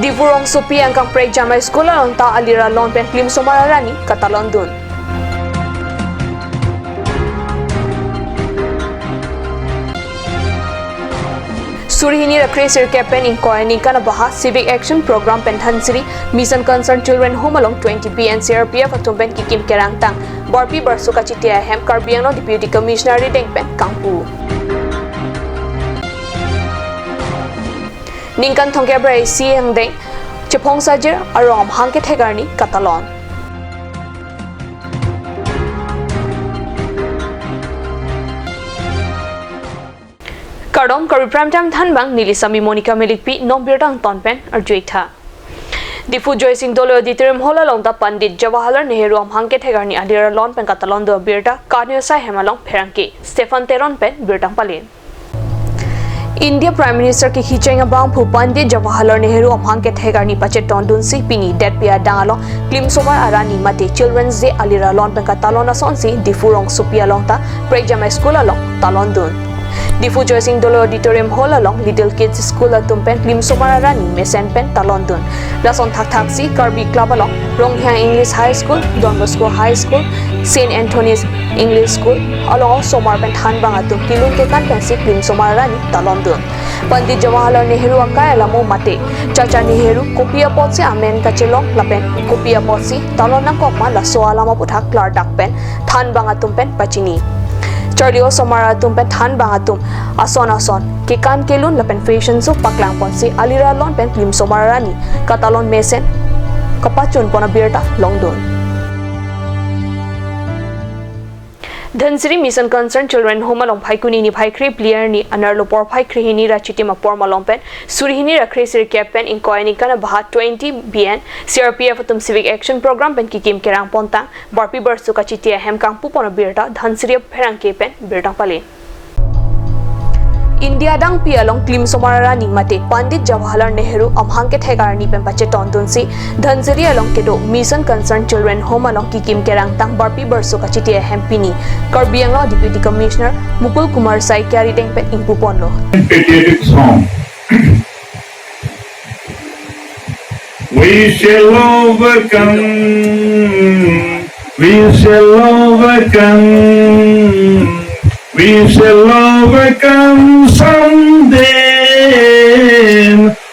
Divurong supi angkang prejamay school along ta alira lon pen klim somararani katalon dun. Surihini Rakresir Campaign in Koyani Kanabaha Civic Action Program Penthansiri Mission Concerned Children Home along 20B and CRPF Atumben Kikim Kerangtang Barpi Barsuka Chitia Hem Karbiano Deputy Commissioner Dengpen Kangpu Ninkan Thongkebra Si Hangdeng Chepong Sajir Arom Hanket Hegarni Katalon Kardom Karbi Prime Time Thanbang Nilisami Monica Melikpi Nombirtang Tonpen Arjuitha Difu Joy Singh Dolo Auditorium Hall along the Pandit Jawaharlal Nehru Hanket Hegarni Adira Lon Pen Katalon do Birta Karnio Sai Hemalong Peranki Stefan Teron Pen Birtang Palin India Prime Minister ki Hicheng Bang Phu Pandit Jawaharlal Nehru Hanket Hegarni Pachet Tondun Si Pini Det Pia Dangalo Klim Somar Arani Mate Children's Day Alira Lon Pen Katalon Asonsi Difu Rong Supia Long Ta Prejamay School along Talon Dun Difu Joy Singh Dolo Auditorium Hall along Little Kids School Atumpen Klim Somararani Mesen Pen Talondun Lason Thak Taxi Karbi Club along Ronghang English High School Don Bosco High School St. Anthony's English School along Somar Pen Thanbang Atum Kilun Kekan Pensi Klim Somararani Talondun Pandit Jawaharlal Nehru Akaya Lamo Mate Chacha Nehru Kopia Potsi Amen Kachelong Lapen Kopia Potsi Talonang Kopma La Soalama Puthak Klar Dakpen Thanbang Atumpen Pachini Charlio Somara Tumpen Than Bangatum Ason Kikan Kelun Lapen Fashion So Paklang Ponsi Alira Lon Pen Klim Somararani Katalon Mesen Kapachun Pona Birta Longdon Dhansiri Mission Concerned Children Home along Paikuni ni Paikri Player ni Anarlo Por Paikri hini Rachiti Mapor Malompen Surihini Rakresir Campaign in Koyanikana Baha 20 BN CRPF Atum Civic Action Program Pen Kikim Kerang Pontang Barpi Barsuka Chitia Hem Kangpu Pona Birta Dhansiri Perang Kepen Birtang Palin India Dang Pia Long Klim Somararani Mate Pandit Jawaharlal Nehru Hanket Hegarni Pen Pache Tondunsi Dhansiri along Kedo Mission Concerned Children Home along Kikim Kerang Tang Barpi Barsuka Chitia Hempini Karbianglo Deputy Commissioner Mukul Kumar Sai Kyari Deng Pen Impuponlo Patriotic song We shall overcome We shall overcome We shall overcome someday.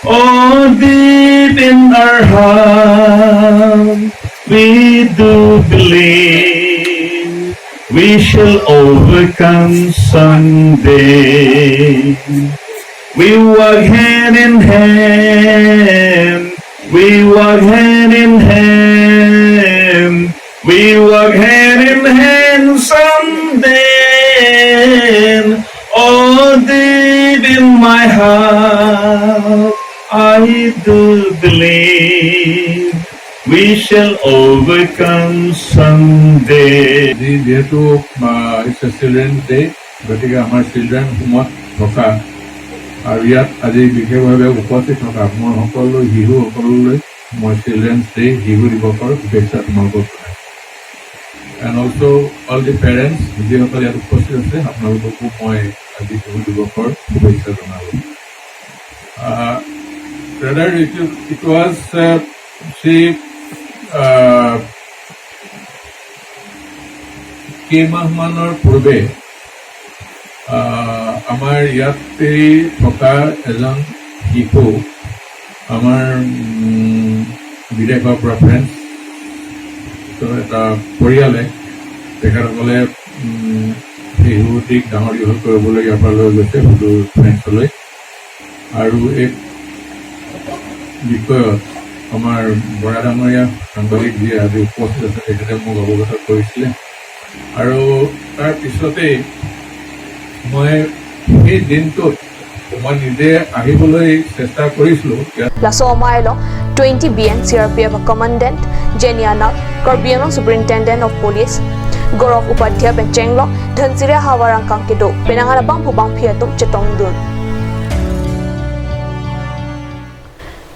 Oh, deep in our heart, we do believe we shall overcome someday. We walk hand in hand. We walk hand in hand. We walk hand in hand someday. Oh, deep in my heart, I do believe we shall overcome someday. Jehetu it's a Children's Day, gotike amar children humot thoka aru yat aji bikhebabe upasthit thoka moi hokolo hihu hokoloi moi Children's Day hihu dibosor shubhechha tumalok and also all the parents যিসকল ইয়াত উপস্থিত আছে আপোনালোককো মই আজি হিহু দিৱসৰ শুভেচ্ছা জনালোঁ brother it was কেইমাহমানৰ পূৰ্বে আমাৰ ইয়াতে থকা এজন শিশু আমাৰ বিদেশৰ পৰা ফ্ৰেন্স এটা পৰিয়ালে তেখেতসকলে শিশুটিক ডাঙৰ দীঘল কৰিবলৈ ইয়াৰ পৰা লৈ গৈছে সুদূৰ ফ্ৰেন্সলৈ আৰু এই বিষয়ত আমাৰ বৰা ডাঙৰীয়া সাংবাদিক যি আজি উপস্থিত আছে তেখেতে মোক অৱগত কৰিছিলে আৰু তাৰ পিছতেই মই সেই দিনটোত মই নিজে আহিবলৈ চেষ্টা কৰিছিলোঁ Laso Mailo 20 BN CRPF Commandant Jeniana Karbiano Superintendent of Police Gorov Upadhyaya Benchenglo Dhansiri Hawarang Kangkedo Penanganabang Pubang Phiatum Chetongdun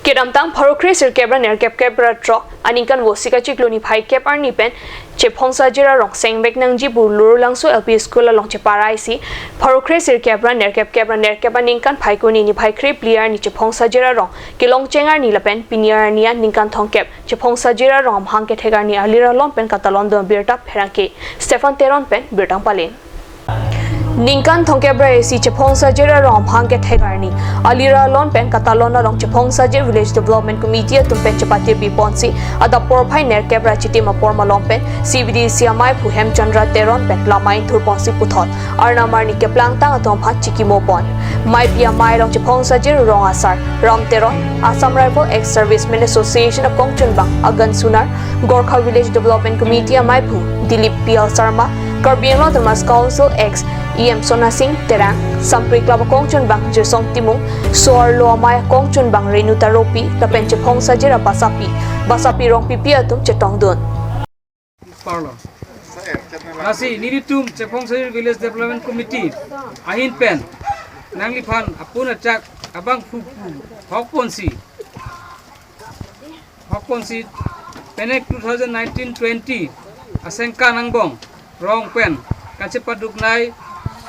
Kedamtang Parokre Sirkebra Nerkep Kebra Tro Aninkan Wosika Chikloni Pai Kep Arnipen Chepongsa Jira Rong Sengbek Nangji Bulur Langso LP School along Cheparaisi Parokre Sirkebra Nerkep Kebra Nerkep Aninkan Pai Kuni ni Pai Kre Pliar ni Chepongsa Jira Rong Kilong Chengar ni Lapen Piniar Nia Ninkan Thongkep Chepongsa Jira Rong Hangke Thegar ni Alira Lon Pen Katalon do Birta Pherangke Stefan Teron Pen Birtang Palen Ninkan Thongkebra si Chepongsa Jira Rong Hangke Thegar ni Alira Lon Pen Katalona Rong Chepongsa Jira Village Development Committee Tumpen Chapati Biponsi Ada Porpai Nerkebra Chitima Porma Lompen CBD Siamai Puhem Chandra Teron Pen Lamai Thurponsi Puthot Arnamar ni Keplang Tang Atom Phan Chikimo Pon Mai Pia Mai Rong Chepongsa Jira Rong Asar Ram Teron Assam Rifle Ex-Servicemen Association of Kongchunbang Agan Sunar Gorkha Village Development Committee Mai Pu Dilip PL Sarma Karbi Thomas Council X EM Sona Singh Terang Sampri Club Kongchunbang Jirsong Timung Soar Loamaya Kongchunbang Renu Taropi Lapen Chepongsa Jira Basapi Rong Pipi Atum Chetong Dun Parlo. Nasi Niritum Chepongsa Village Development Committee Ahin Pen Nangli Phan Apun Achak Abang Fupu Hokponsi Penek 2019-20 Asengka Nangbong Rong Pen Kacepaduk Nai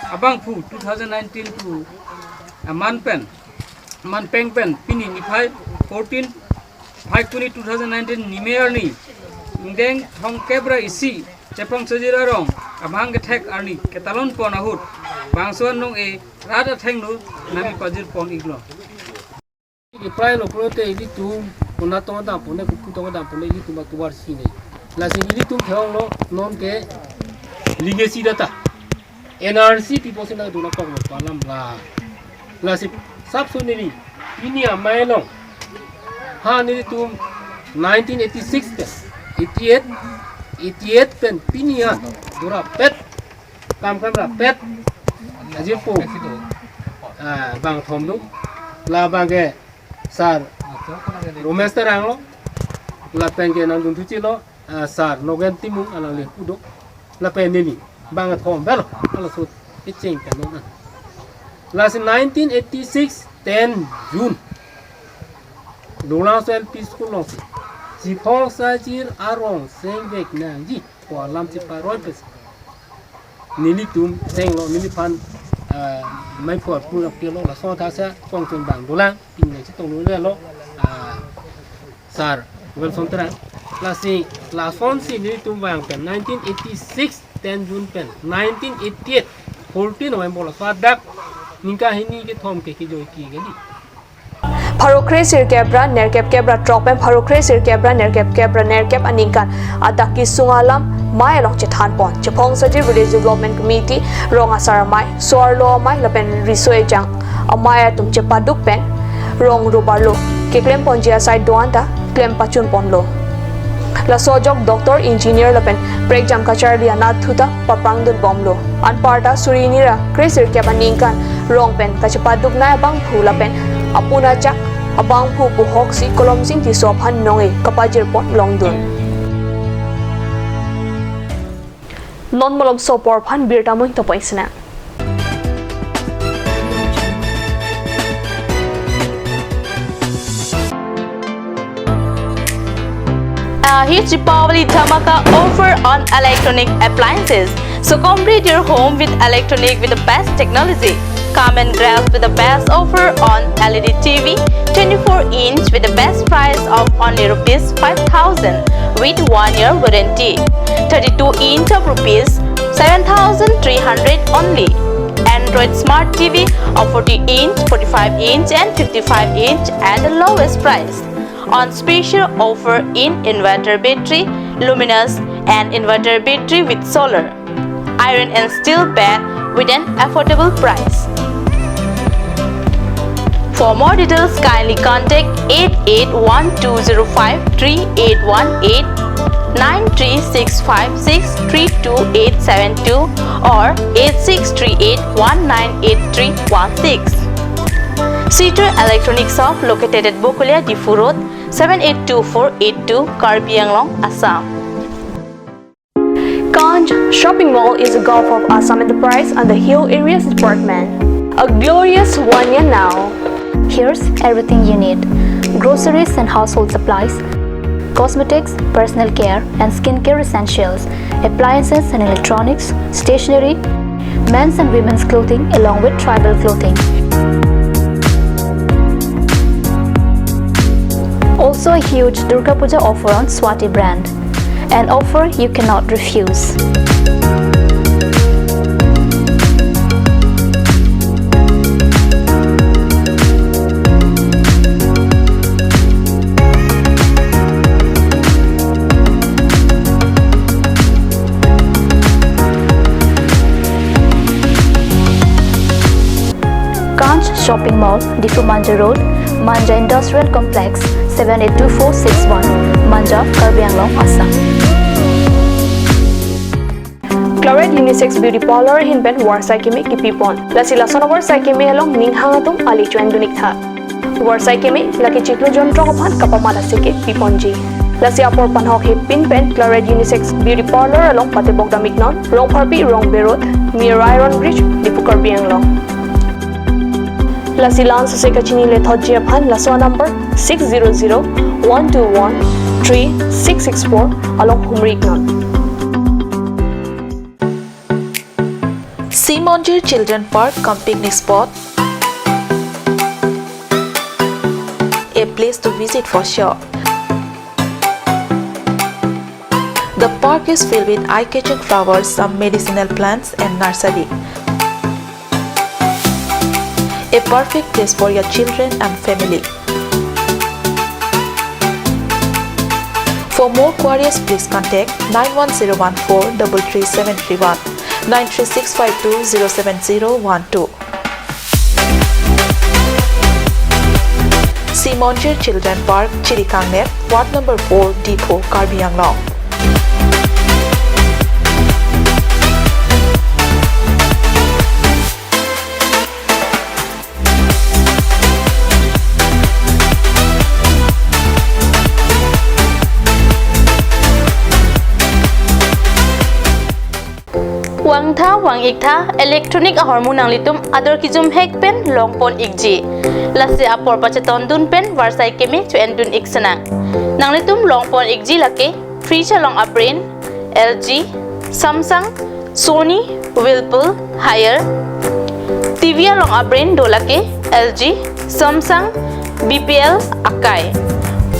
Abang Fu 2019 to Man Peng Pen Pini Nipai 14 Kuni 2019 Nimearni Ndeng Thongkebra isi Chepongsa Jira Rong Abang Getek Arni Ketalon Pon Ahut Bangsuan Nong E Rada Thengnu Nami Pajir Pon Iglo Iprai lo prote ili tu una tonga da pone ku tonga da pone ili tu ba tuar sine la sin ili tu thong lo non ke legacy data NRC people sin na duna ko mo palam la si sab sunini ini amai lo ha ni tu 1986 88 pen pinia dura pet kam pet ajir po bang thom du la bang ke sar romester anglo la penge nan dun tuchi lo sar nogen timu ala le pudo la peneni bang thom belo ala so itching kan no la sin 1986 10 June Lola Sel Peaceful Loss si phong sa jir arong sengbek nangji ko lam ti paroi pes nili tum seng lo nili pan mai phot pu la pelo la so tha sa kong chun bang dolang pin ne chi tong lu le lo sar wel son tra la si la son si ni tum bang pen 1986 10 June pen 1988 14 November la sa dak ninka hini ke thom ke ki joi ki gali Parokre Sirkebra Nerkep Kebra Tropen Parokre Sirkebra Nerkep Kebra Nerkep Aninkan Adaki Sungalam Mai Long Chethan Pon Chepongsa Jira Village Development Committee Rong Asar Mai Soar Lo Mai Lapen Risoe Jang Amaya Tum Chepaduk Pen Rong Rubarlo Keklem Ponjia Side Doanta Klem Pachun Ponlo La Sojok Doctor Engineer Lapen Break Jam Kachar Lianat Thuta Papangdun Bomlo Anparta Surinira Kre Sirkep Aninkan Rong Pen Kachepaduk Na Bang Phula Pen Apuna Chak Abang Pu Buhok si Kolom Sing Ti Sophan Nonge Kapajir Pon Longdun Non Molom Sopor Phan Birta Moing Topoisna Huge Deepavali Dhamaka offer on electronic appliances. So complete your home with electronic with the best technology. Come and grab with the best offer on LED TV 24-inch with the best price of only rupees 5,000 with 1-year warranty. 32-inch of rupees 7,300 only. Android Smart TV of 40-inch, 45-inch and 55-inch at the lowest price. On special offer in inverter battery, luminous and inverter battery with solar. Iron and steel bed with an affordable price. For more details, kindly contact 881205 3818 93656 or 8638198316. Cedar Electronics Shop located at Bokulia Difu Road 782482 Karbi Anglong, Assam. Ganj Shopping Mall is a Gulf of Assam Enterprise and the Hill Areas Department. A glorious one year now. Here's everything you need. groceries and household supplies, cosmetics, personal care and skincare essentials, appliances and electronics, stationery, men's and women's clothing along with tribal clothing. Also a huge Durga Puja offer on Swati brand, an offer you cannot refuse. Shopping Mall, Difu Manja Road, Manja Industrial Complex, 782461, Manja, Karbi, Assam. Claret Unisex Beauty Parlor hinben warsai kemi kipipon. Lasi lasonobor sai kemi along ninghangatum ali chuan dunik tha. Warsai kemi laki chiklo jontro kophan kapamala seke piponji. Lasi apor panhok he pinpen Claret Unisex Beauty Parlor along patebok damiknon, rong parpi rong berot, near Iron Bridge, Difu Karbi Anglong. Lasi lan sose kachini le thojji aphan laswa number 600-121-3664 along Humriknon. Simonjir Children Park cum picnic spot, a place to visit for sure. The park is filled with eye-catching flowers, some medicinal plants and nursery. A perfect place for your children and family. For more queries, please contact 91014-33731, 93652-07012. Simonjir Children Park, Chirikangnet, Ward number 4, Depot, Karbi Anglong. Wang tha wang ik tha electronic hormone ang litum ador kijum hek pen longpon ikji lase apor pacheton dun pen warsai kemi chuen dun iksana nang litum longpon ikji lake fridge long abrain LG Samsung Sony Whirlpool Haier TV long abrain dolake LG Samsung BPL Akai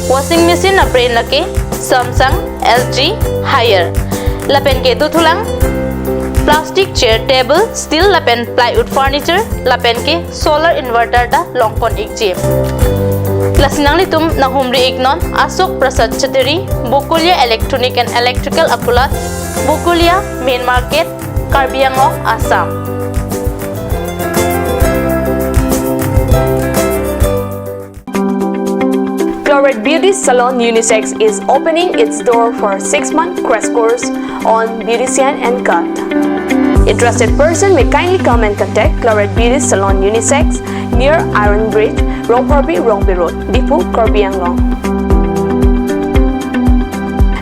washing machine abrain lake Samsung LG Haier lapen ke duthulang plastic chair table steel lapen plywood furniture lapen ke solar inverter da longpon ikji lasinang litum na humri ignon Asok Prasad Chateri Bukulia Electronic and Electrical Akulat Bukulia Main Market Karbi Anglong Assam. Claret Beauty Salon Unisex is opening its door for 6-month crash course on beautician and cut. Interested person may kindly come and contact Claret Beauty Salon Unisex near Iron Bridge, Rongparbi, Rongbi Road, Difu, Karbi Anglong.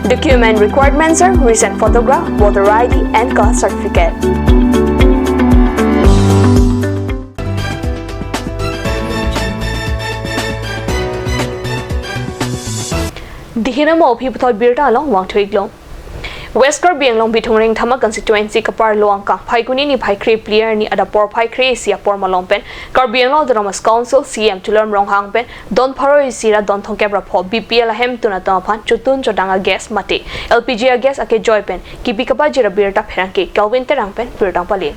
Document requirements are recent photograph, voter ID and caste certificate. Dihinamo Piputhol Birta along Wang Tuiglong. West Karbi Anglong Bitungring Thama Constituency Kapar Luang Kang Paikuni ni Paikri Player ni Adapor Paikri Sia Por Malompen Karbi Anglong Dramas Council CM Tulam Rong Hangpen Don Paro Isira Don Thongkebra Po BPL Hem Tuna Tapan Chutun Chodanga Gas Mate LPG Gas Ake Joypen Kipikapa Jira Birta Pheranki Calvin Terangpen Birta Pali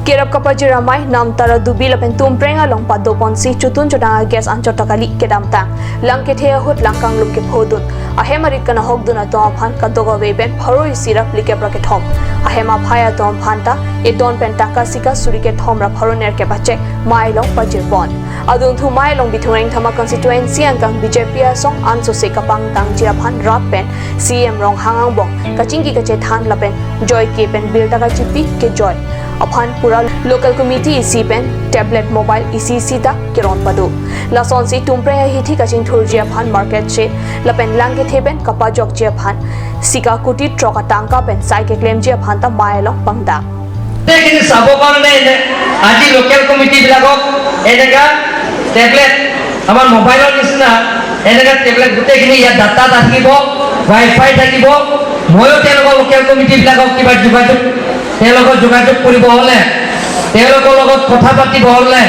Kirap kapajira mai nam tara dubi lapen tumprenga long pado ponsi chutun chodanga gas anchotakali kedamta langke thea hot langkang lumke phodun ahemarit kana hokduna to phan kadoga weben phoroi sirap like bracket hom ahema phaya tom phanta e don pen taka sika surike thomra phoroner ke bache mai long pajir bon adun thu mai long bithureng thama constituency angkang BJP song anso se kapang tang jira phan rap pen CM rong hangang bong kachingki kache than lapen joy ke pen birta ka chipi ke joy upon pura local committee isi pen tablet mobile isi sita kiron padu lason si tumpre hithi kaching thurjia phan market che lapen langke theben kapajok je phan sika kuti troka tangka pen sai ke claim je phan ta mailong pangda কিন্তু চাব কাৰণে আজি local committee বিলাকক এনেকা tablet আমাৰ মোবাইলৰ নিচিনা এনেকৈ টেবলেট গোটেইখিনি ইয়াত ডাটা থাকিব ৱাইফাই থাকিব ময়ো তেওঁলোকৰ লোকেল কমিটিবিলাকক কিবা যোগাযোগ কৰিব হ'লে তেওঁলোকৰ লগত কথা পাতিব হ'লে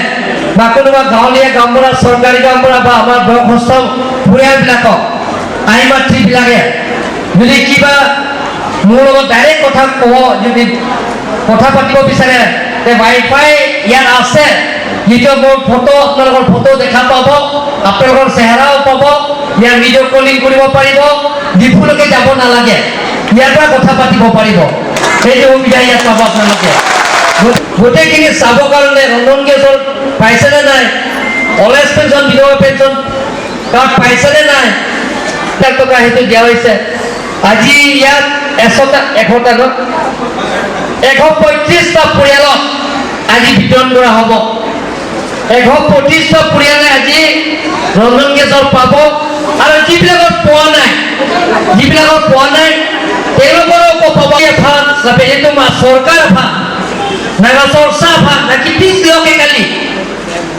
বা কোনোবা গাঁৱলীয়া গাঁওবুঢ়া চৰকাৰী গাঁওবুঢ়া বা আমাৰ বয়সস্থ পৰিয়ালবিলাকক আই মাতৃবিলাকে যদি কিবা মোৰ লগত ডাইৰেক্ট কথা ক'ব যদি কথা পাতিব বিচাৰে তে ৱাইফাই ইয়াত আছে যিটো মোৰ ফটো আপোনালোকৰ ফটো দেখা পাব আপোনালোকৰ চেহেৰাও পাব ইয়াৰ ভিডিঅ' কলিং কৰিব পাৰিব ডিফুলৈকে যাব নালাগে ইয়াৰ পৰা কথা পাতিব পাৰিব সেইটো সুবিধা ইয়াত পাব আপোনালোকে গোটেইখিনি চাব কাৰণে ৰন্ধন গেছৰ পাইছেনে নাই অলেজ পেঞ্চন বিধৱা পেঞ্চন কাৰ্ড পাইছেনে নাই লাখ টকা সেইটো দিয়া হৈছে আজি ইয়াত 135টা পৰিয়ালক আজি বিতৰণ কৰা হ'ব 125টা পৰিয়ালে আজি ৰন্ধন গেছৰ পাব আৰু যিবিলাকৰ পোৱা নাই তেওঁলোকৰো পাব ভাত সেইটো চৰকাৰ ভাত naga sorsa pha naki pis lo ke kali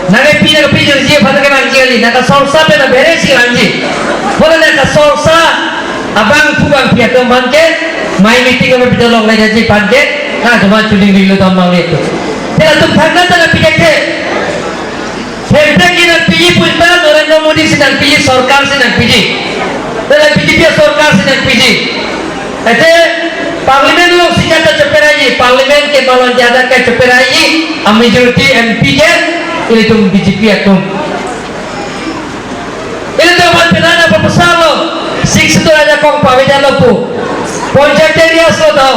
naga pis je pha ke manji kali naga sorsa pe na bere si manji bola naga sorsa abang pubang pia to manke mai meeting me bidal log lai jaji panke na jama chuling dilo to mang le to tela tu phagna ta pide ke phekta ki na piji pusta Narendra Modi se na piji sarkar se na piji tela BJP sarkar se na piji ate parliament लोग सिकाता चपेराई parliament के मालन ज्यादा का चपेराई majority MP के ini tuh BJP itu ini tuh buat penanda proposal lo six itu aja kong pawai lo pu ponjatiras lo tau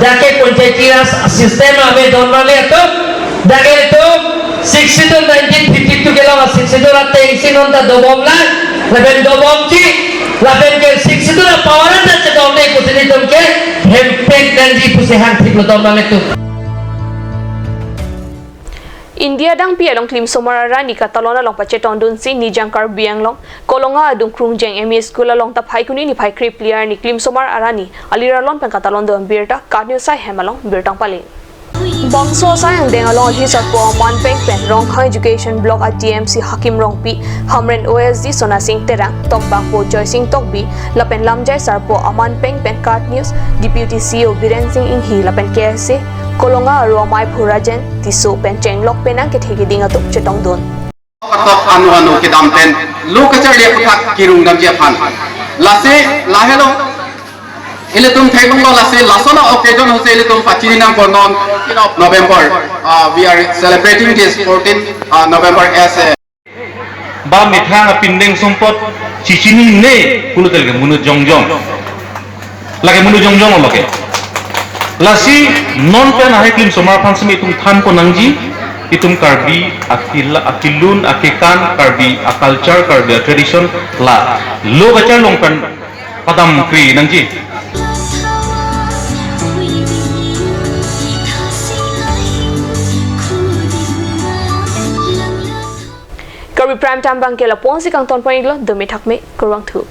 jake ponjatiras sistem ame donale itu jake itu six itu 1952 ke lawa six itu rata isi nonta dobom lah leben dobom ci leben ke six itu lah poweran dan cedone ikut ini tuh ke hempek dan di pusehan tik lo donale itu India dang pia long klim somara ni katalona long pacheton dun si ni jang Karbi ang long kolonga adung krung jeng emi school long ta phai kuni ni phai krip player ni klim somar arani alira lon pen katalon do birta kanyo sai hemalong birtang pali bangso sayang deng along hi sapo man peng pen rong khai education block at TMC hakim rong pi hamren OSD sona sing terang tok bang po joy sing tok bi lapen lamjai sarpo aman peng pen card news deputy CEO Biren Singh in hi lapen KSC kolonga romai phurajen tiso pen chenglok penang ke thegi dinga tok chetong don katok anu ke dampen lu kacar le putak kirung dam je phan lase lahelo ile tum thaibong lo lase lasona occasion hose ile tum pachina konon in of November we are celebrating this 14 November as a ba mitha pindeng sompot chichini ne kulutel ke munu jongjong lage munu jongjong loke lasi non pen ahe klim somar phansmi tum than ko nangji itum Karbi akilun akikan Karbi culture Karbi tradition la lo bacha long pen padam kri nangji Karbi prime time bang ke la ponsi kang ton point lo demi thak me kurang thu